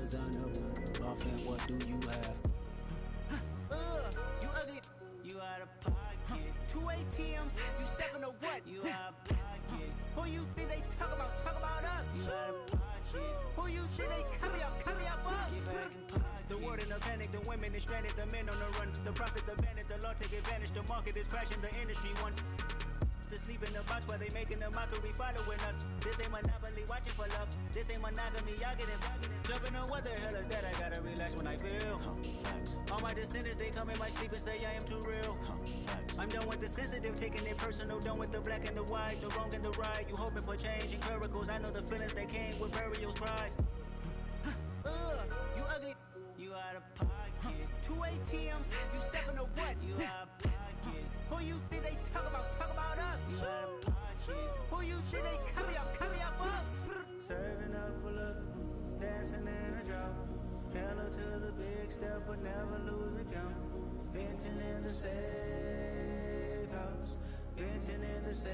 presentable. Offense, what do you have? You ugly. You out of pocket. 2 ATMs, you stepping to what? You out of pocket. Who you think they talk about? Talk about us. You out of pocket. Who you think they carry out for us? Get back in pocket. The world in a panic, the women is stranded, the men on the run. The profits abandoned, the law take advantage. The market is crashing, the industry wants to sleep in the box while they making a mockery following us. This ain't monopoly, watching for love. This ain't monogamy, y'all getting jumping on what the hell is that? I gotta relax when I feel. All my descendants, they come in my sleep and say I am too real. I'm done with the sensitive, taking it personal. Done with the black and the white, the wrong and the right. You hoping for change and miracles. I know the feelings that came with burials, cries. You ugly. You out of pocket. 2 ATMs, you stepping to what? You out of pocket. Who you think they talk about? Talk about us. You out of pocket. Who you think they carry out for us? Serving up a look, dancing in a drop. Hello to the big step, but never lose a count. Venting in the safe house. Venting in the safe.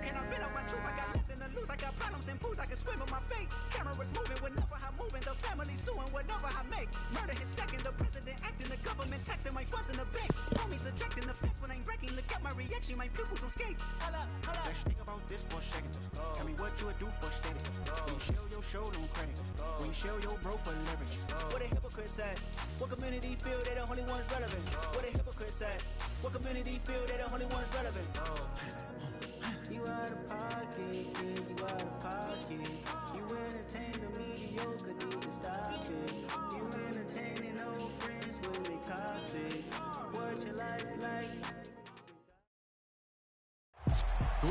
Can I vent on my truth? I got nothing to lose. I got problems and pools. I can swim with my fate. Cameras moving whenever I'm moving. The family suing whatever I make. Murder is stacking. The president acting. The government taxing my funds in the bank. Homies ejecting the fence when I'm wrecking. Look at my reaction. My pupils on skates. Hold up. Let's think about this for a second. Tell me what you would do for steady. When you show your show, no credit. When you show your bro for leverage. What a hypocrite said. What community feel they the only ones relevant? What a hypocrite said. What community feel they the only ones relevant? You out of pocket, yeah, you out of pocket. You entertain the mediocre, need to stop it. You entertaining old friends when they toxic. What your life like?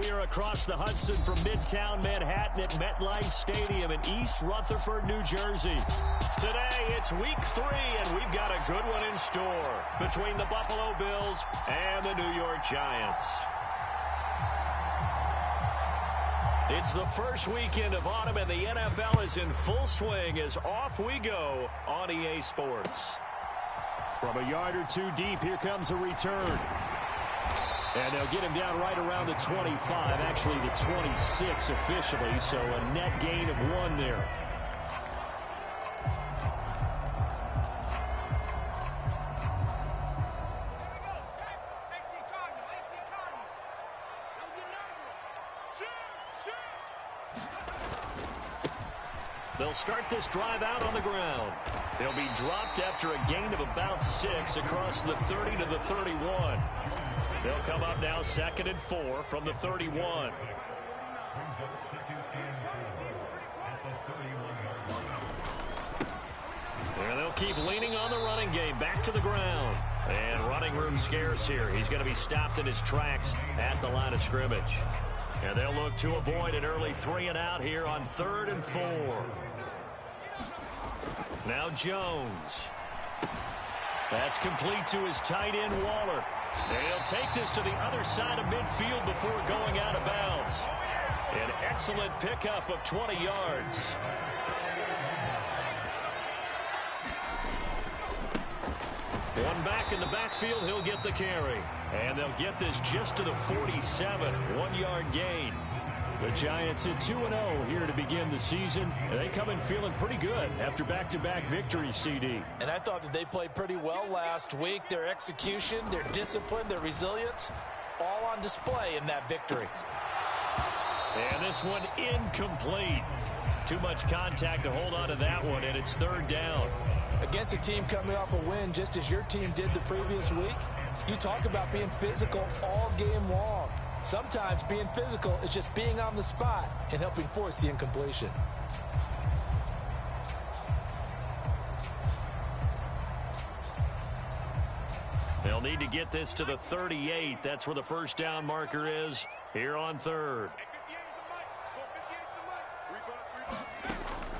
We are across the Hudson from Midtown Manhattan at MetLife Stadium in East Rutherford, New Jersey. Today, it's week 3, and we've got a good one in store between the Buffalo Bills and the New York Giants. It's the first weekend of autumn, and the NFL is in full swing as off we go on EA Sports. From a yard or two deep, here comes a return. And they'll get him down right around the 25, actually the 26 officially, so a net gain of 1 there. They'll start this drive out on the ground. They'll be dropped after a gain of about 6 across the 30 to the 31. They'll come up now 2nd and 4 from the 31. And they'll keep leaning on the running game back to the ground. And running room scarce here. He's going to be stopped in his tracks at the line of scrimmage. And they'll look to avoid an early 3 and out here on 3rd and 4. Now Jones. That's complete to his tight end, Waller. And he'll take this to the other side of midfield before going out of bounds. An excellent pickup of 20 yards. One back in the backfield, he'll get the carry. And they'll get this just to the 47, 1-yard gain. The Giants at 2-0 here to begin the season. And they come in feeling pretty good after back-to-back victories, CD. And I thought that they played pretty well last week. Their execution, their discipline, their resilience, all on display in that victory. And this one incomplete. Too much contact to hold on to that one, and it's 3rd down. Against a team coming off a win just as your team did the previous week, you talk about being physical all game long. Sometimes being physical is just being on the spot and helping force the incompletion. They'll need to get this to the 38. That's where the first down marker is here on 3rd.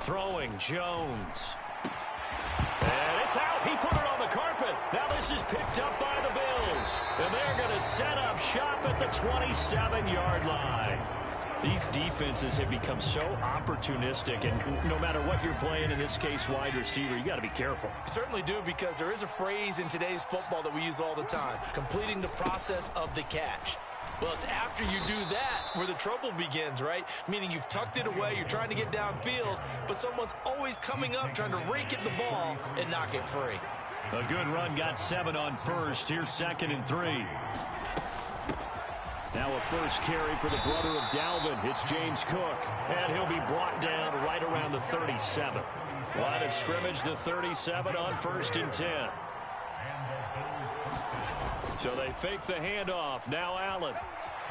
Throwing Jones. And it's out. He put it on the carpet. Now this is picked up by the Bills. And they're going to set up shop at the 27-yard line. These defenses have become so opportunistic, and no matter what you're playing, in this case wide receiver, you got to be careful. Certainly do, because there is a phrase in today's football that we use all the time, completing the process of the catch. Well, it's after you do that where the trouble begins, right? Meaning you've tucked it away, you're trying to get downfield, but someone's always coming up trying to rake at the ball and knock it free. A good run, got 7 on first. Here's 2nd and 3. Now a first carry for the brother of Dalvin. It's James Cook, and he'll be brought down right around the 37. Line of scrimmage, the 37 on 1st and 10. So they fake the handoff. Now Allen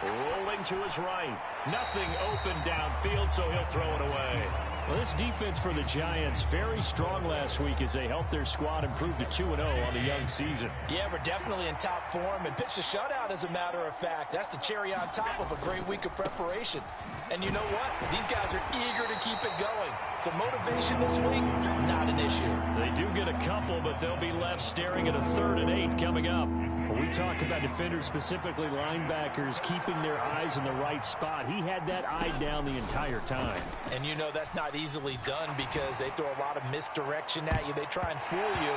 rolling to his right. Nothing open downfield, so he'll throw it away. Well, this defense for the Giants, very strong last week as they helped their squad improve to 2-0 on the young season. Yeah, we're definitely in top form and pitched a shutout, as a matter of fact. That's the cherry on top of a great week of preparation. And you know what? These guys are eager to keep it going. So motivation this week, not an issue. They do get a couple, but they'll be left staring at a 3rd and 8 coming up. When we talk about defenders, specifically linebackers, keeping their eyes in the right spot, he had that eye down the entire time. And you know that's not easily done because they throw a lot of misdirection at you. They try and fool you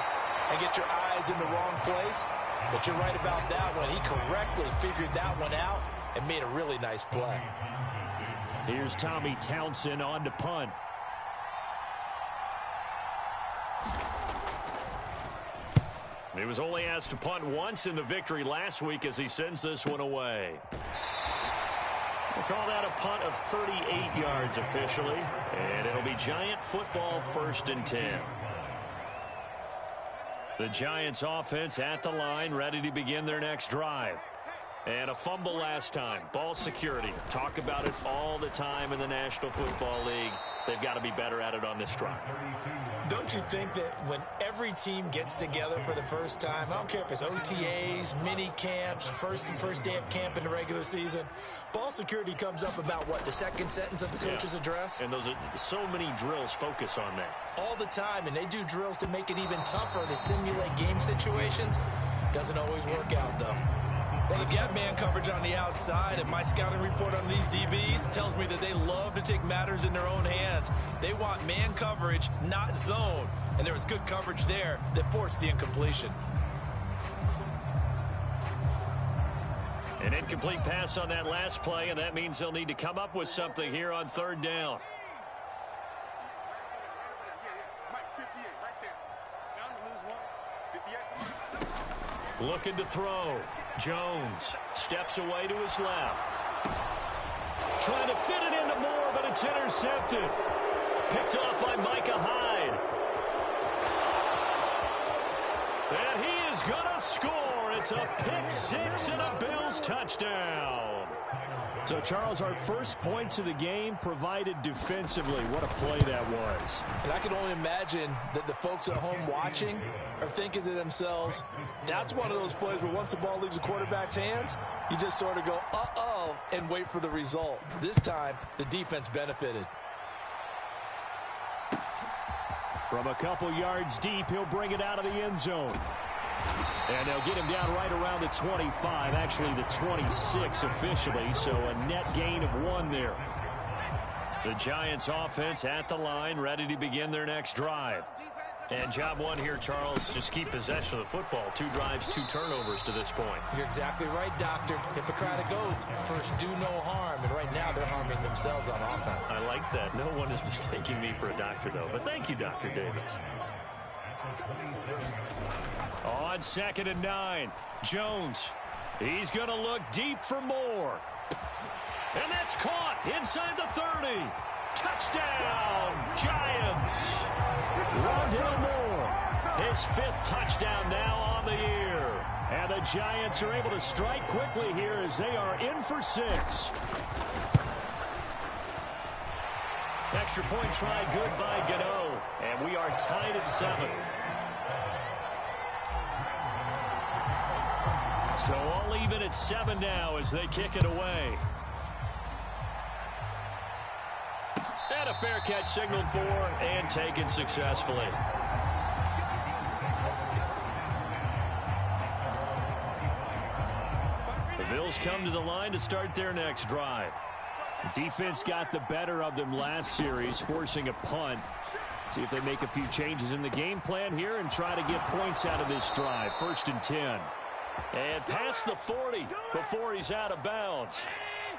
and get your eyes in the wrong place. But you're right about that one. He correctly figured that one out and made a really nice play. Here's Tommy Townsend on to punt. He was only asked to punt once in the victory last week as he sends this one away. We'll call that a punt of 38 yards officially, and it'll be Giant football 1st and 10. The Giants offense at the line, ready to begin their next drive. And a fumble last time. Ball security. Talk about it all the time in the National Football League. They've got to be better at it on this drive. Don't you think that when every team gets together for the first time, I don't care if it's OTAs, mini camps, first day of camp in the regular season, ball security comes up about what, the second sentence of the coach's address? And those are so many drills focus on that. All the time, and they do drills to make it even tougher to simulate game situations. Doesn't always work out, though. Well, they've got man coverage on the outside, and my scouting report on these DBs tells me that they love to take matters in their own hands. They want man coverage, not zone. And there was good coverage there that forced the incompletion. An incomplete pass on that last play, and that means they'll need to come up with something here on 3rd down. Looking to throw. Jones steps away to his left. Trying to fit it into Moore, but it's intercepted. Picked off by Micah Hyde. And he is going to score. It's a pick 6 and a Bills touchdown. So, Charles, our first points of the game provided defensively. What a play that was. And I can only imagine that the folks at home watching are thinking to themselves, that's one of those plays where once the ball leaves the quarterback's hands, you just sort of go, uh-oh, and wait for the result. This time, the defense benefited. From a couple yards deep, he'll bring it out of the end zone. And they'll get him down right around the 25, actually the 26 officially, so a net gain of 1 there. The Giants offense at the line, ready to begin their next drive. And job 1 here, Charles, just keep possession of the football. 2 drives, 2 turnovers to this point. You're exactly right, Doctor. Hippocratic oath, first do no harm, and right now they're harming themselves on offense. I like that. No one is mistaking me for a doctor, though. But thank you, Dr. Davis. On 2nd and 9, Jones. He's going to look deep for Moore. And that's caught inside the 30. Touchdown, Giants. Rondale Moore, his 5th touchdown now on the year. And the Giants are able to strike quickly here as they are in for 6. Extra point try good by Gano. And we are tied at 7. So all even at 7 now as they kick it away. And a fair catch signaled for and taken successfully. The Bills come to the line to start their next drive. Defense got the better of them last series, forcing a punt. See if they make a few changes in the game plan here and try to get points out of this drive. 1st and 10. And past the 40 before he's out of bounds.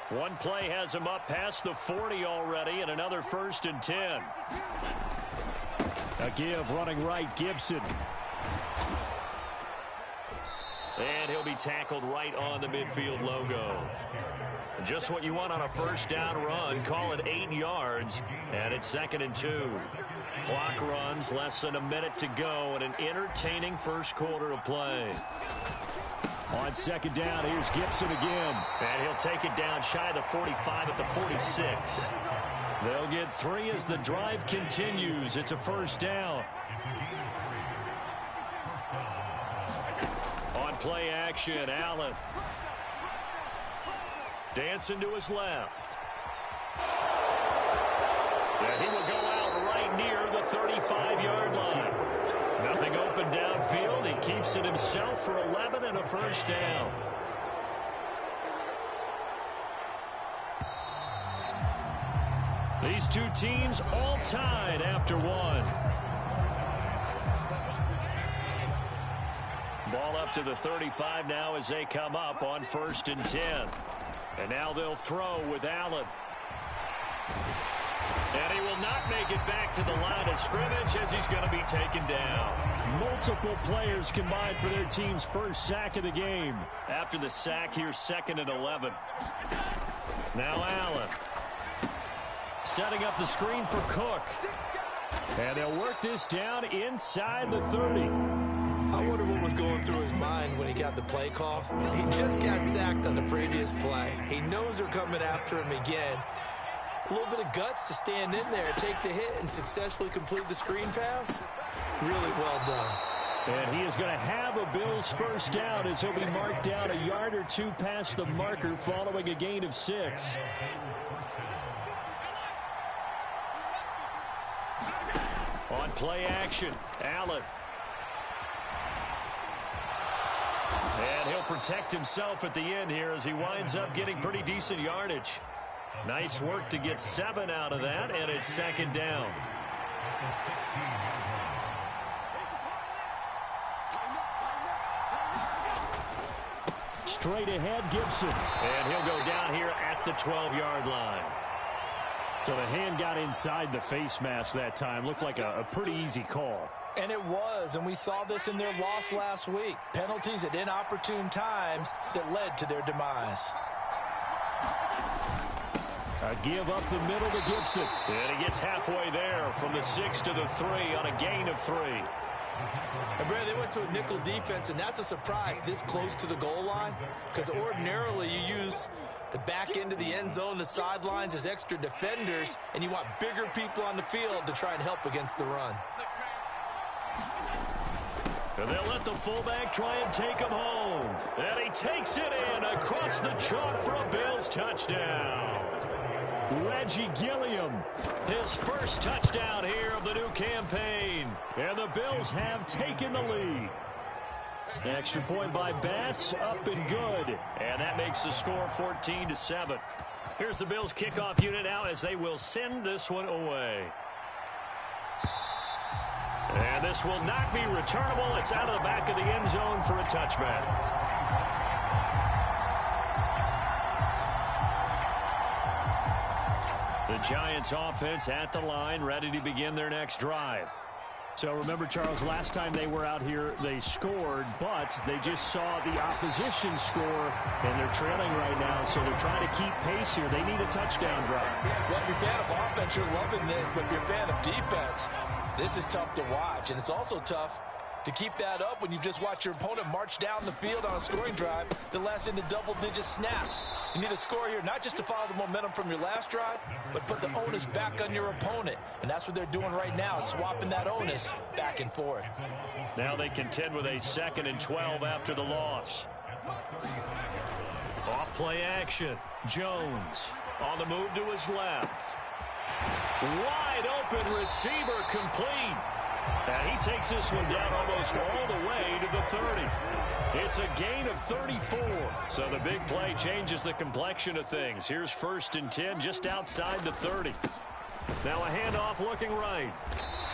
One play has him up past the 40 already, and another 1st and 10. A give running right, Gibson. And he'll be tackled right on the midfield logo. Just what you want on a 1st down run. Call it 8 yards, and it's 2nd and 2. Clock runs, less than a minute to go, and an entertaining first quarter of play. On 2nd down, here's Gibson again. And he'll take it down shy of the 45 at the 46. They'll get 3 as the drive continues. It's a 1st down. On play action, Allen. Dancing to his left. And he will go out right near the 35-yard line. Nothing open downfield. He keeps it himself for 11 and a 1st down. These two teams all tied after 1. Ball up to the 35 now as they come up on 1st and 10. And now they'll throw with Allen. And he will not make it back to the line of scrimmage as he's going to be taken down. Multiple players combined for their team's first sack of the game. After the sack, here's 2nd and 11. Now Allen. Setting up the screen for Cook. And they'll work this down inside the 30. I wonder what was going through his mind when he got the play call. He just got sacked on the previous play. He knows they're coming after him again. A little bit of guts to stand in there, take the hit, and successfully complete the screen pass. Really well done. And he is going to have a Bills 1st down as he'll be marked down a yard or 2 past the marker following a gain of 6. On play action, Allen. And he'll protect himself at the end here as he winds up getting pretty decent yardage. Nice work to get 7 out of that, and it's 2nd down. Straight ahead, Gibson. And he'll go down here at the 12-yard line. So the hand got inside the face mask that time. Looked like a pretty easy call. And it was, and we saw this in their loss last week. Penalties at inopportune times that led to their demise. A give up the middle to Gibson. And he gets halfway there from the 6 to the 3 on a gain of 3. And Brad, they went to a nickel defense, and that's a surprise this close to the goal line. Because ordinarily you use the back end of the end zone, the sidelines as extra defenders, and you want bigger people on the field to try and help against the run. And they'll let the fullback try and take him home. And he takes it in across the chalk for a Bills touchdown. Reggie Gilliam, his first touchdown here of the new campaign. And the Bills have taken the lead. Extra point by Bass, up and good. And that makes the score 14-7. Here's the Bills kickoff unit now as they will send this one away. And this will not be returnable. It's out of the back of the end zone for a touchback. The Giants offense at the line, ready to begin their next drive. So remember, Charles, last time they were out here, they scored, but they just saw the opposition score, and they're trailing right now, so they're trying to keep pace here. They need a touchdown drive. Well, if you're a fan of offense, you're loving this, but if you're a fan of defense, this is tough to watch, and it's also tough to keep that up when you just watch your opponent march down the field on a scoring drive that lasts into double-digit snaps. You need a score here, not just to follow the momentum from your last drive, but put the onus back on your opponent. And that's what they're doing right now, swapping that onus back and forth. Now they contend with a 2nd and 12 after the loss. Off play action. Jones on the move to his left. Wide open receiver complete. And he takes this one down almost all the way to the 30. It's a gain of 34. So the big play changes the complexion of things. Here's 1st and 10 just outside the 30. Now a handoff looking right.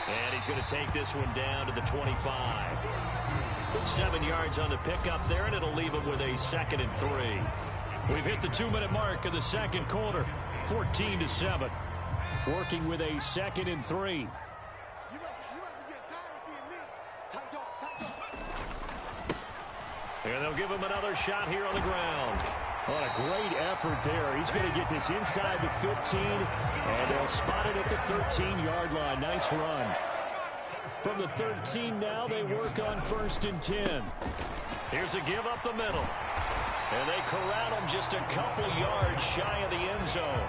And he's going to take this one down to the 25. 7 yards on the pickup there, and it'll leave him with a 2nd and 3. We've hit the 2-minute mark of the second quarter, 14-7. Working with a 2nd and 3. And they'll give him another shot here on the ground. What a great effort there. He's going to get this inside the 15, and they'll spot it at the 13-yard line. Nice run. From the 13 now, they work on 1st and 10. Here's a give up the middle. And they corral him just a couple yards shy of the end zone.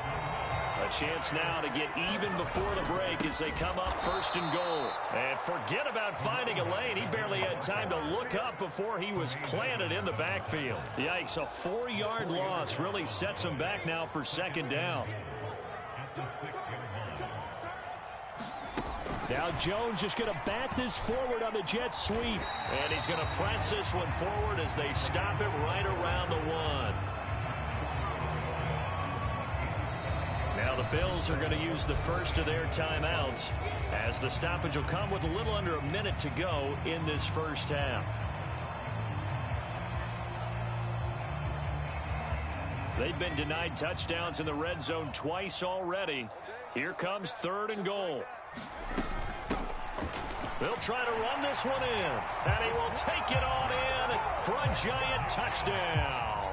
A chance now to get even before the break as they come up 1st and goal. And forget about finding a lane. He barely had time to look up before he was planted in the backfield. Yikes, a 4-yard loss really sets him back now for 2nd down. Now Jones just going to bat this forward on the jet sweep. And he's going to press this one forward as they stop it right around the 1. Now the Bills are going to use the first of their timeouts as the stoppage will come with a little under a minute to go in this first half. They've been denied touchdowns in the red zone twice already. Here comes 3rd and goal. They'll try to run this one in, and he will take it on in for a giant touchdown.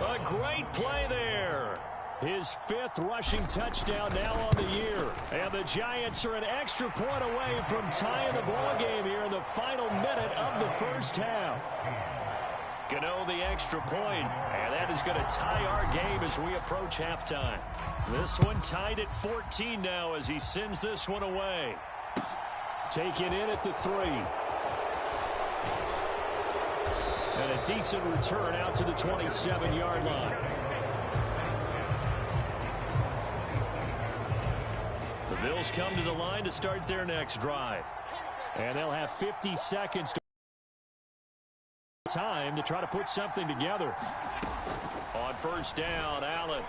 A great play there. His 5th rushing touchdown now on the year. And the Giants are an extra point away from tying the ball game here in the final minute of the first half. Gano the extra point, and that is going to tie our game as we approach halftime. This one tied at 14 now as he sends this one away. Taken in at the 3. And a decent return out to the 27-yard line. The Bills come to the line to start their next drive. And they'll have 50 seconds to time to try to put something together. On 1st down, Allen.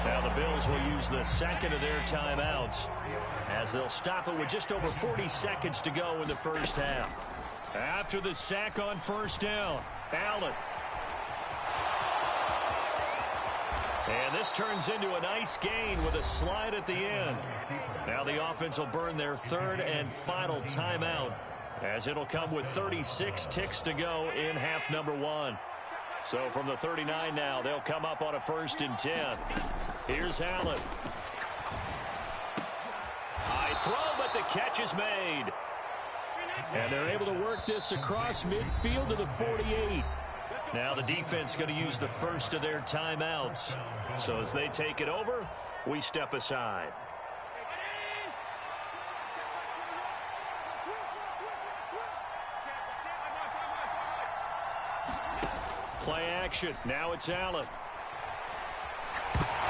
Now the Bills will use the 2nd of their timeouts as they'll stop it with just over 40 seconds to go in the first half. After the sack on 1st down, Allen. And this turns into a nice gain with a slide at the end. Now the offense will burn their 3rd and final timeout as it'll come with 36 ticks to go in half number 1. So from the 39 now, they'll come up on a 1st and 10. Here's Allen. High throw, but the catch is made. And they're able to work this across midfield to the 48. Now the defense going to use the first of their timeouts. So as they take it over, we step aside. Play action. Now it's Allen.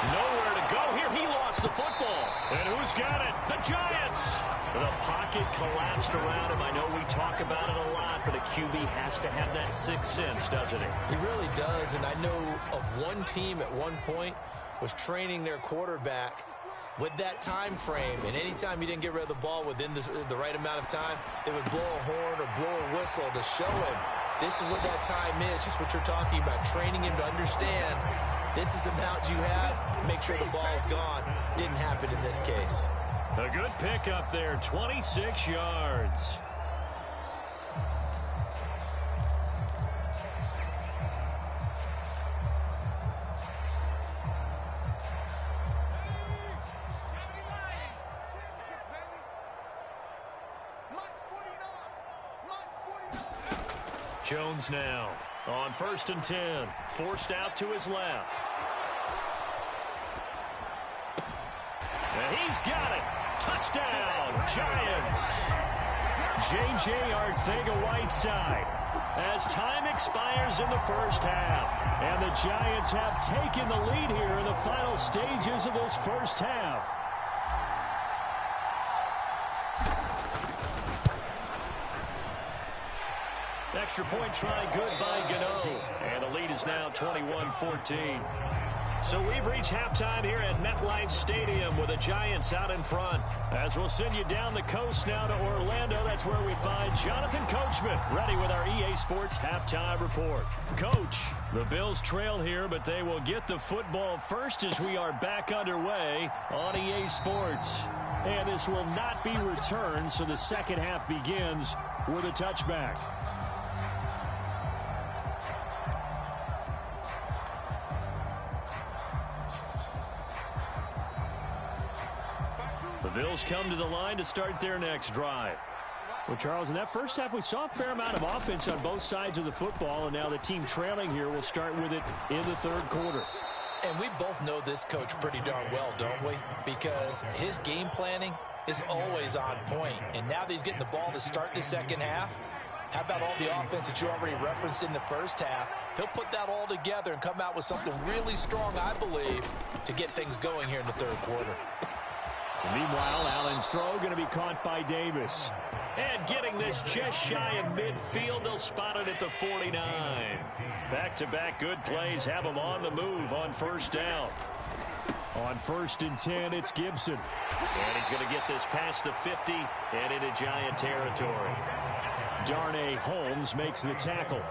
Nowhere to go here. He lost the football. And who's got it? The Giants. The pocket collapsed around him. I know we talk about it a lot, but a QB has to have that sixth sense, doesn't he? He really does, and I know of one team at one point was training their quarterback with that time frame, and anytime he didn't get rid of the ball within the right amount of time, they would blow a horn or blow a whistle to show him this is what that time is, just what you're talking about, training him to understand this is the amount you have, make sure the ball's gone. Didn't happen in this case. A good pickup there, 26 yards. Jones now on 1st and 10, forced out to his left. And he's got it. Touchdown, Giants. J.J. Arcega-Whiteside as time expires in the first half. And the Giants have taken the lead here in the final stages of this first half. Extra point try good by Gano. And the lead is now 21-14. So we've reached halftime here at MetLife Stadium with the Giants out in front. As we'll send you down the coast now to Orlando, that's where we find Jonathan Coachman ready with our EA Sports halftime report. Coach, the Bills trail here, but they will get the football first as we are back underway on EA Sports. And this will not be returned, so the second half begins with a touchback. The Bills come to the line to start their next drive. Well, Charles, in that first half, we saw a fair amount of offense on both sides of the football, and now the team trailing here will start with it in the third quarter. And we both know this coach pretty darn well, don't we? Because his game planning is always on point. And now that he's getting the ball to start the second half, how about all the offense that you already referenced in the first half? He'll put that all together and come out with something really strong, I believe, to get things going here in the third quarter. Meanwhile, Allen's throw going to be caught by Davis. And getting this just shy of midfield, they'll spot it at the 49. Back-to-back good plays have him on the move on first down. On 1st and 10, it's Gibson. And he's going to get this past the 50 and into Giant territory. Darnay Holmes makes the tackle.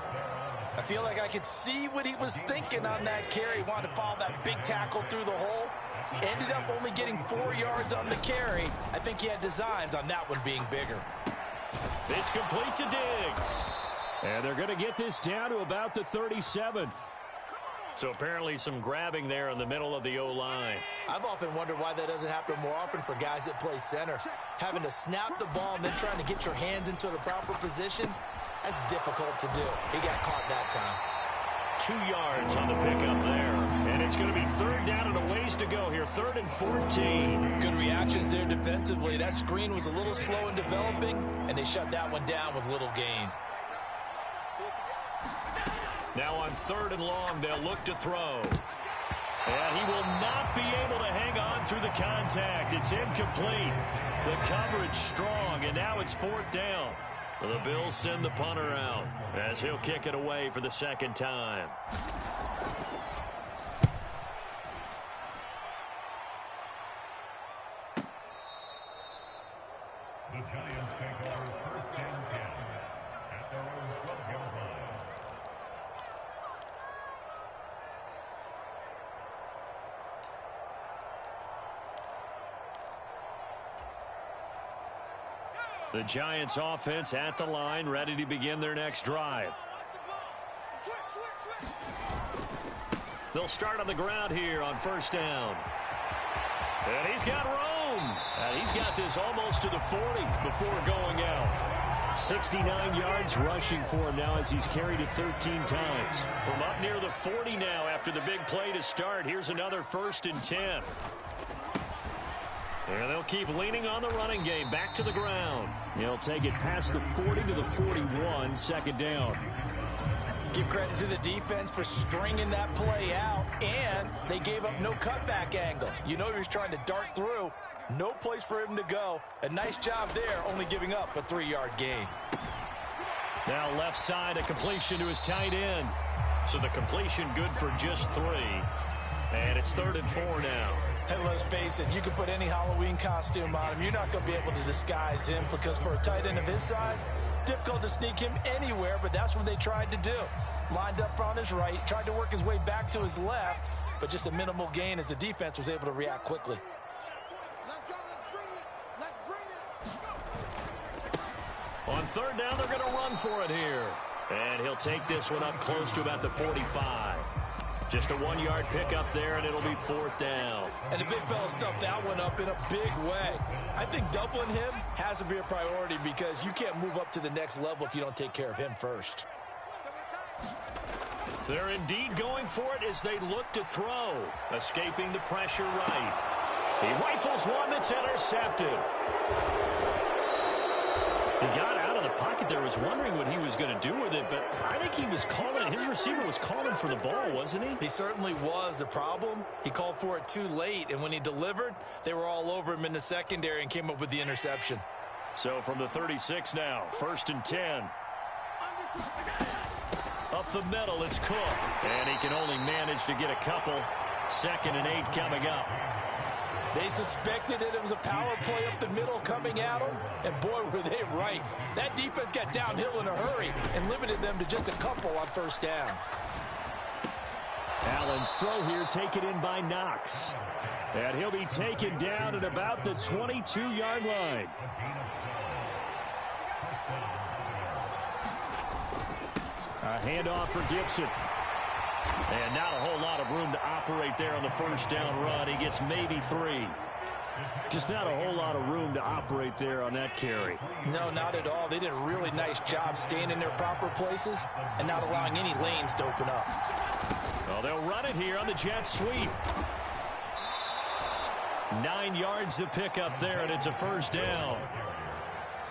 I feel like I could see what he was thinking on that carry. He wanted to follow that big tackle through the hole. Ended up only getting 4 yards on the carry. I think he had designs on that one being bigger. It's complete to Diggs. And they're going to get this down to about the 37. So apparently some grabbing there in the middle of the O-line. I've often wondered why that doesn't happen more often for guys that play center. Having to snap the ball and then trying to get your hands into the proper position, that's difficult to do. He got caught that time. 2 yards on the pickup there. And it's going to be third down and a ways to go here. 3rd and 14. Good reactions there defensively. That screen was a little slow in developing, and they shut that one down with little gain. Now on 3rd and long, they'll look to throw. And he will not be able to hang on through the contact. It's incomplete. The coverage strong, and now it's 4th down. The Bills send the punter out as he'll kick it away for the second time. The Giants take over 1st and 10 at their own 12-yard line. The Giants offense at the line, ready to begin their next drive. They'll start on the ground here on 1st down. And he's got room. And he's got this almost to the 40 before going out. 69 yards rushing for him now as he's carried it 13 times. From up near the 40 now after the big play to start. Here's another 1st and 10. And they'll keep leaning on the running game. Back to the ground. He'll take it past the 40 to the 41. 2nd down. Give credit to the defense for stringing that play out, and they gave up no cutback angle. You know he was trying to dart through. No place for him to go. A nice job there, only giving up a 3-yard gain. Now left side, a completion to his tight end. So the completion good for just 3. And it's 3rd and 4 now. And let's face it, you can put any Halloween costume on him. You're not going to be able to disguise him because for a tight end of his size, difficult to sneak him anywhere, but that's what they tried to do. Lined up on his right, tried to work his way back to his left, but just a minimal gain as the defense was able to react quickly. Let's bring it. On 3rd down, they're going to run for it here. And he'll take this one up close to about the 45. Just a 1-yard pickup there, and it'll be 4th down. And the big fella stuffed that one up in a big way. I think doubling him has to be a priority because you can't move up to the next level if you don't take care of him first. They're indeed going for it as they look to throw. Escaping the pressure right. He rifles one that's intercepted. He got out of the pocket there, was wondering what he was going to do with it, but I think he was calling, his receiver was calling for the ball, wasn't he? He certainly was. The problem, he called for it too late, and when he delivered, they were all over him in the secondary and came up with the interception. So from the 36 now, 1st and 10. Up the middle, it's Cook. And he can only manage to get a couple. 2nd and 8 coming up. They suspected it was a power play up the middle coming at them, and boy, were they right. That defense got downhill in a hurry and limited them to just a couple on first down. Allen's throw here taken in by Knox. And he'll be taken down at about the 22-yard line. A handoff for Gibson. And not a whole lot of room to operate there on the first down run. He gets maybe 3. Just not a whole lot of room to operate there on that carry. No, not at all. They did a really nice job staying in their proper places and not allowing any lanes to open up. Well, they'll run it here on the jet sweep. 9 yards to pick up there, and it's a first down.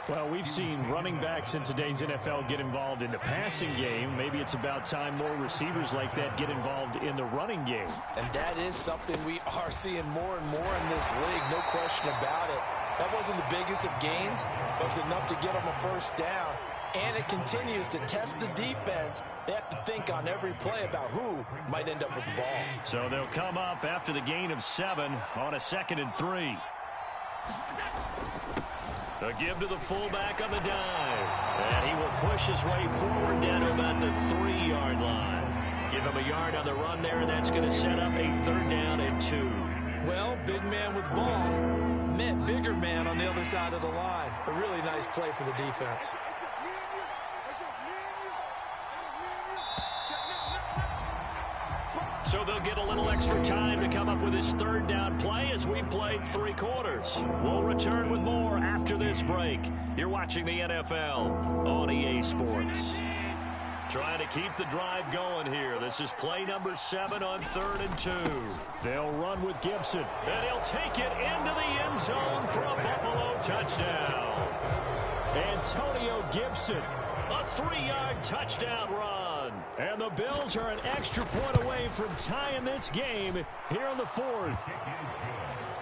Well, we've seen running backs in today's NFL get involved in the passing game. Maybe it's about time more receivers like that get involved in the running game. And that is something we are seeing more and more in this league, no question about it. That wasn't the biggest of gains, but it's enough to get them a first down. And it continues to test the defense. They have to think on every play about who might end up with the ball. So they'll come up after the gain of 7 on a 2nd and 3. A give to the fullback on the dive. And he will push his way forward down to about the 3-yard line. Give him a yard on the run there, and that's going to set up a 3rd down and 2. Well, big man with ball meant bigger man on the other side of the line. A really nice play for the defense. So they'll get a little extra time to come up with his 3rd down play as we've played 3 quarters. We'll return with more after this break. You're watching the NFL on EA Sports. Trying to keep the drive going here. This is play number 7 on 3rd and 2. They'll run with Gibson, and he'll take it into the end zone for a Buffalo touchdown. Antonio Gibson, a 3-yard touchdown run. And the Bills are an extra point away from tying this game here in the 4th.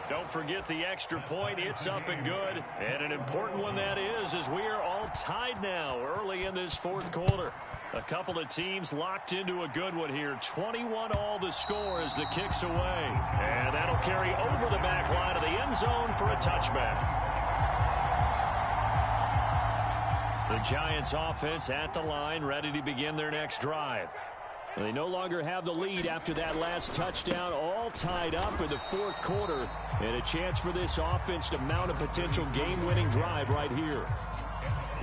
Don't forget the extra point. It's up and good. And an important one that is, as we are all tied now early in this 4th quarter. A couple of teams locked into a good one here. 21 all the score as the kick's away. And that'll carry over the back line of the end zone for a touchback. The Giants offense at the line, ready to begin their next drive. They no longer have the lead after that last touchdown, all tied up in the 4th quarter. And a chance for this offense to mount a potential game-winning drive right here.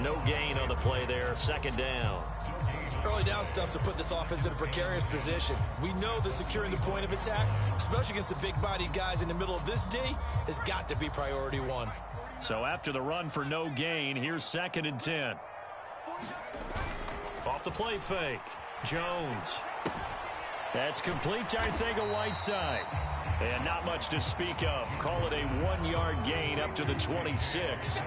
No gain on the play there, 2nd down. Early down stuff to put this offense in a precarious position. We know that securing the point of attack, especially against the big-bodied guys in the middle of this D, has got to be priority 1. So after the run for no gain, here's 2nd and 10. Off the play fake. Jones. That's complete to Arcega-Whiteside. And not much to speak of. Call it a 1-yard gain up to the 26.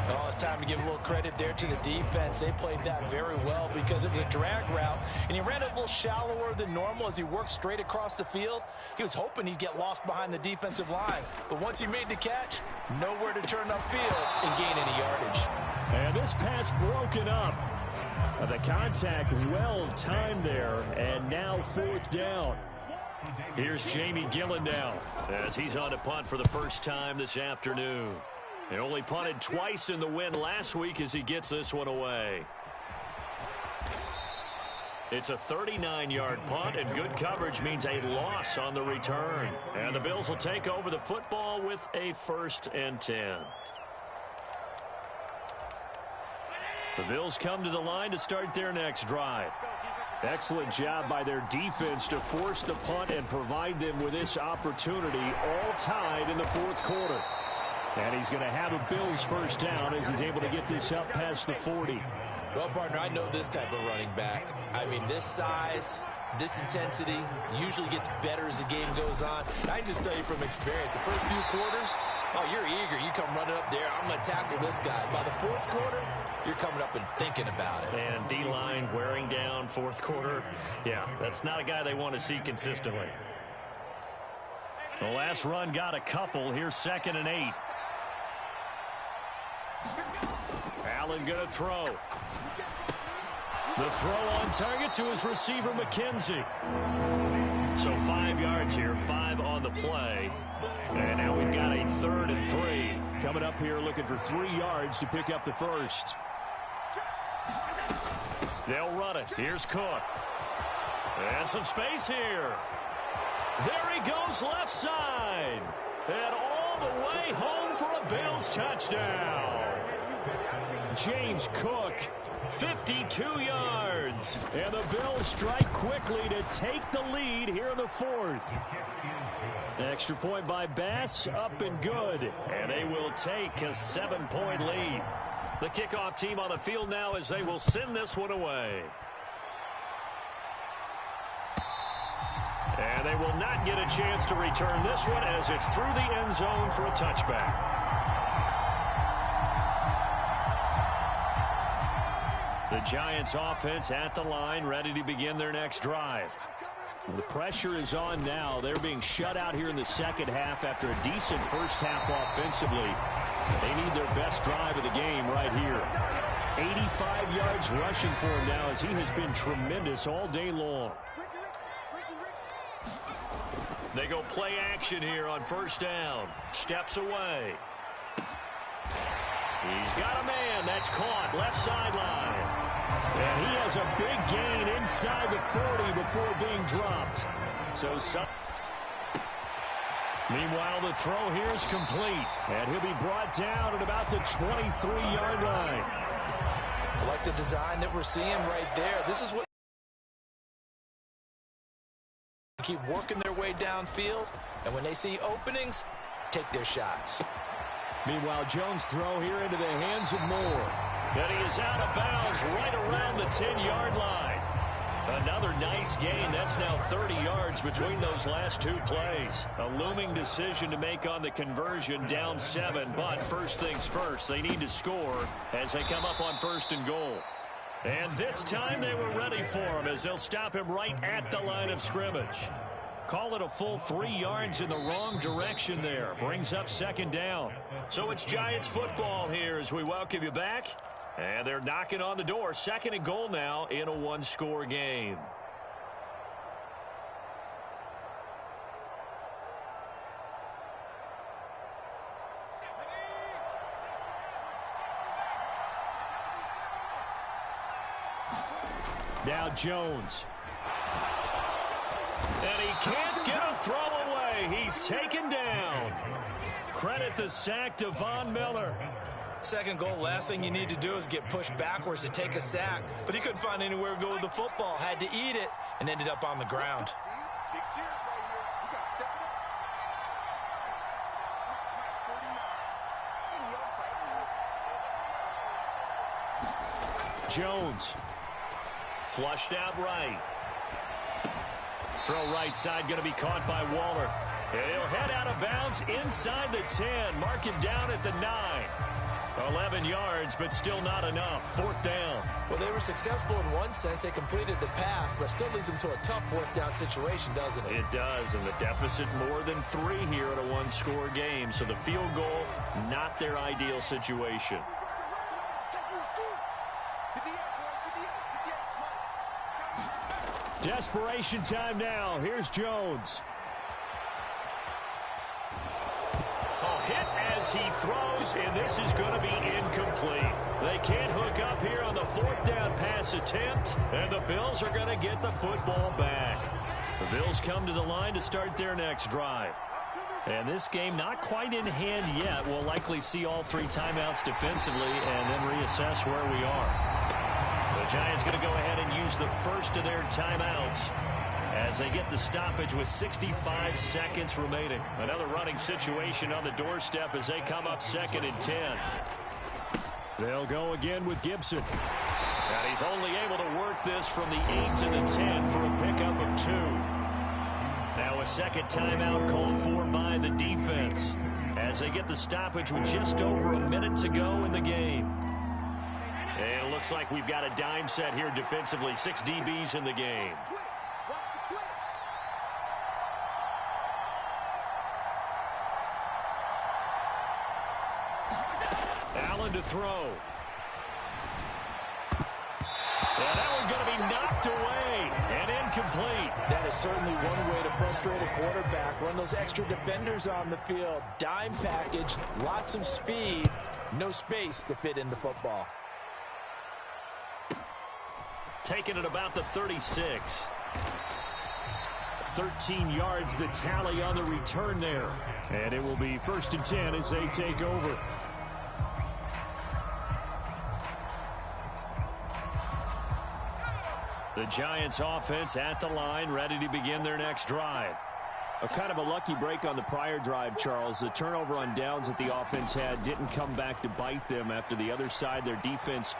Oh, it's time to give a little credit there to the defense. They played that very well because it was a drag route, and he ran it a little shallower than normal as he worked straight across the field. He was hoping he'd get lost behind the defensive line, but once he made the catch, nowhere to turn upfield and gain any yardage. And this pass broken up. The contact well timed there, and now 4th down. Here's Jamie Gillendow as he's on to punt for the first time this afternoon. He only punted twice in the win last week as he gets this one away. It's a 39-yard punt, and good coverage means a loss on the return. And the Bills will take over the football with a 1st and 10. The Bills come to the line to start their next drive. Excellent job by their defense to force the punt and provide them with this opportunity, all tied in the 4th quarter. And he's going to have a Bills first down as he's able to get this up past the 40. Well, partner, I know this type of running back. I mean, this size, this intensity usually gets better as the game goes on. I can just tell you from experience, the first few quarters, oh, you're eager. You come running up there, I'm going to tackle this guy. By the 4th quarter, you're coming up and thinking about it. And D-line wearing down 4th quarter. Yeah, that's not a guy they want to see consistently. The last run got a couple. Here's 2nd and 8. Allen going to throw. The throw on target to his receiver, McKenzie. So 5 yards here, 5 on the play. And now we've got a 3rd and 3. Coming up here looking for 3 yards to pick up the first. They'll run it. Here's Cook. And some space here. There he goes left side. And all the way home for a Bills touchdown. James Cook, 52 yards. And the Bills strike quickly to take the lead here in the 4th. Extra point by Bass, up and good. And they will take a 7-point lead. The kickoff team on the field now as they will send this one away. And they will not get a chance to return this one as it's through the end zone for a touchback. The Giants offense at the line, ready to begin their next drive. The pressure is on now. They're being shut out here in the second half after a decent first half offensively. They need their best drive of the game right here. 85 yards rushing for him now as he has been tremendous all day long. They go play action here on first down. Steps away. He's got a man. That's caught. Left sideline. And he has a big gain inside the 40 before being dropped. Meanwhile, the throw here is complete. And he'll be brought down at about the 23-yard line. I like the design that we're seeing right there. This is what keep working their way downfield, and when they see openings, take their shots. Meanwhile, Jones' throw here into the hands of Moore. And he is out of bounds right around the 10-yard line. Another nice gain. That's now 30 yards between those last 2 plays. A looming decision to make on the conversion, down 7. But first things first, they need to score as they come up on first and goal. And this time they were ready for him as they'll stop him right at the line of scrimmage. Call it a full 3 yards in the wrong direction there. Brings up second down. So it's Giants football here as we welcome you back. And they're knocking on the door. Second and goal now in a 1-score game. Now Jones. And he can't get a throw away. He's taken down. Credit the sack to Von Miller. Second goal, last thing you need to do is get pushed backwards to take a sack. But he couldn't find anywhere to go with the football. Had to eat it and ended up on the ground. Jones. Flushed out right. Throw right side going to be caught by Waller. And he'll head out of bounds inside the 10. Mark him down at the 9. 11 yards, but still not enough. Fourth down. Well, they were successful in one sense. They completed the pass, but still leads them to a tough fourth down situation, doesn't it? It does, and the deficit more than 3 here in a 1-score game. So the field goal, not their ideal situation. Desperation time now. Here's Jones. Hit as he throws, and this is going to be incomplete. They can't hook up here on the fourth down pass attempt, and the Bills are going to get the football back. The Bills come to the line to start their next drive. And this game not quite in hand yet. We'll likely see all 3 timeouts defensively and then reassess where we are. The Giants going to go ahead and use the first of their timeouts as they get the stoppage with 65 seconds remaining. Another running situation on the doorstep as they come up 2nd and 10. They'll go again with Gibson. And he's only able to work this from the 8 to the 10 for a pickup of 2. Now a second timeout called for by the defense as they get the stoppage with just over a minute to go in the game. And it looks like we've got a dime set here defensively. 6 DBs in the game. Allen to throw. And that one's going to be knocked away and incomplete. That is certainly one way to frustrate a quarterback. Run those extra defenders on the field. Dime package, lots of speed, no space to fit into football. Taken at about the 36. 13 yards the tally on the return there. And it will be 1st and 10 as they take over. The Giants offense at the line, ready to begin their next drive. A kind of a lucky break on the prior drive, Charles. The turnover on downs that the offense had didn't come back to bite them after the other side. Their defense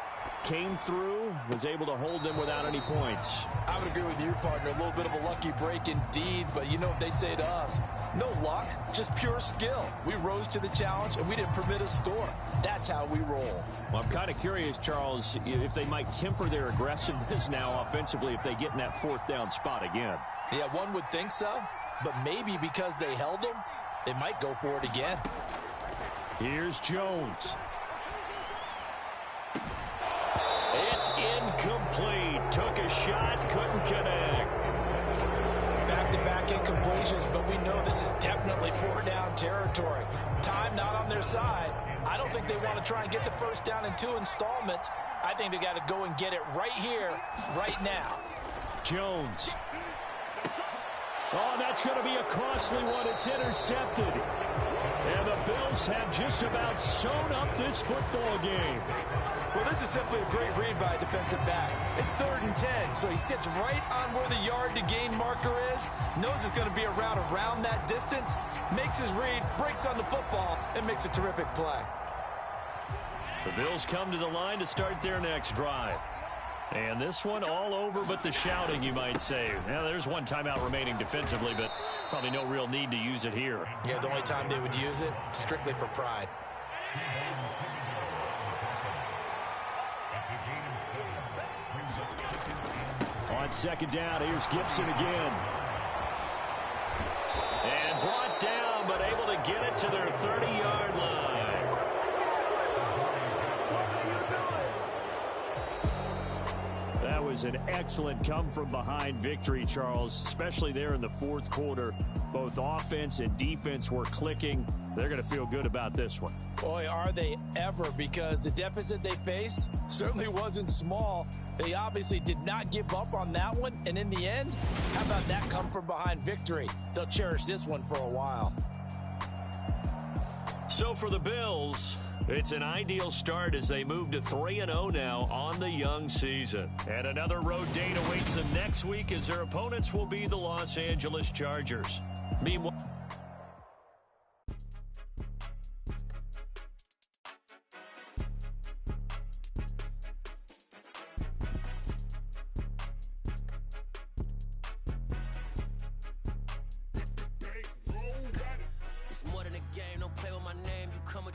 came through, was able to hold them without any points. I would agree with you, partner. A little bit of a lucky break indeed, but you know what they'd say to us? No luck, just pure skill. We rose to the challenge, and we didn't permit a score. That's how we roll. Well, I'm kind of curious, Charles, if they might temper their aggressiveness now offensively if they get in that 4th down spot again. Yeah, one would think so, but maybe because they held them, they might go for it again. Here's Jones. It's incomplete. Took a shot, couldn't connect. Back-to-back incompletions, but we know this is definitely 4-down territory. Time not on their side. I don't think they want to try and get the 1st down in 2 installments. I think they got to go and get it right here, right now. Jones. Oh, that's going to be a costly one. It's intercepted. And the Bills have just about sewn up this football game. Well, this is simply a great read by a defensive back. It's 3rd and 10, so he sits right on where the yard-to-gain marker is, knows it's going to be a route around that distance, makes his read, breaks on the football, and makes a terrific play. The Bills come to the line to start their next drive. And this one all over but the shouting, you might say. Now, there's one timeout remaining defensively, but probably no real need to use it here. Yeah, the only time they would use it, strictly for pride. On 2nd down, here's Gibson again. And brought down, but able to get it to their 30-yard line. That was an excellent come-from-behind victory, Charles, especially there in the 4th quarter. Both offense and defense were clicking. They're going to feel good about this one. Boy, are they ever, because the deficit they faced certainly wasn't small. They obviously did not give up on that one, and in the end, how about that come-from-behind victory? They'll cherish this one for a while. So for the Bills, it's an ideal start as they move to 3-0 now on the young season. And another road date awaits them next week as their opponents will be the Los Angeles Chargers. Meanwhile,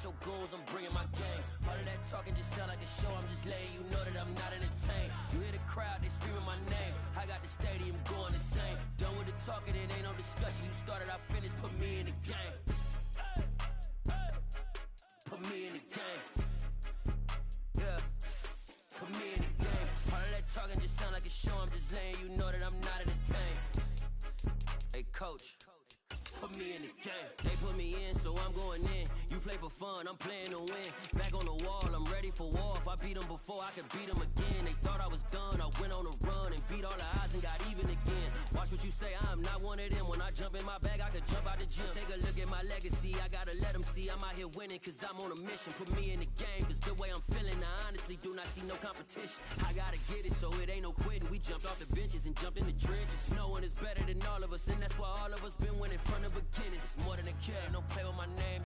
your goals, I'm bringing my game. All of that talking just sound like a show, I'm just letting you know that I'm not entertained. You hear the crowd, they screaming my name. I got the stadium going insane. Done with the talking, it ain't no discussion. You started, I finished, put me in the game. Put me in the game. Yeah, put me in the game. All of that talking just sound like a show, I'm just letting you know that I'm not entertained. Hey, coach. Put me in the game. They put me in, so I'm going in. You play for fun, I'm playing to win. Back on the wall, I'm ready for war. If I beat them before, I can beat them again. They thought I was done, I went on a run and beat all the odds and got even again. Watch what you say, I'm not one of them. When I jump in my bag, I could jump out the gym. Take a look at my legacy, I gotta let them see I'm out here winning, cause I'm on a mission. Put me in the game, cause the way I'm feeling, I honestly do not see no competition. I gotta get it, so it ain't no quitting. We jumped off the benches and jumped in the trenches. No one is better than all of us, and that's why all of us been winning from the beginning. It's more than a kid, don't play with my name.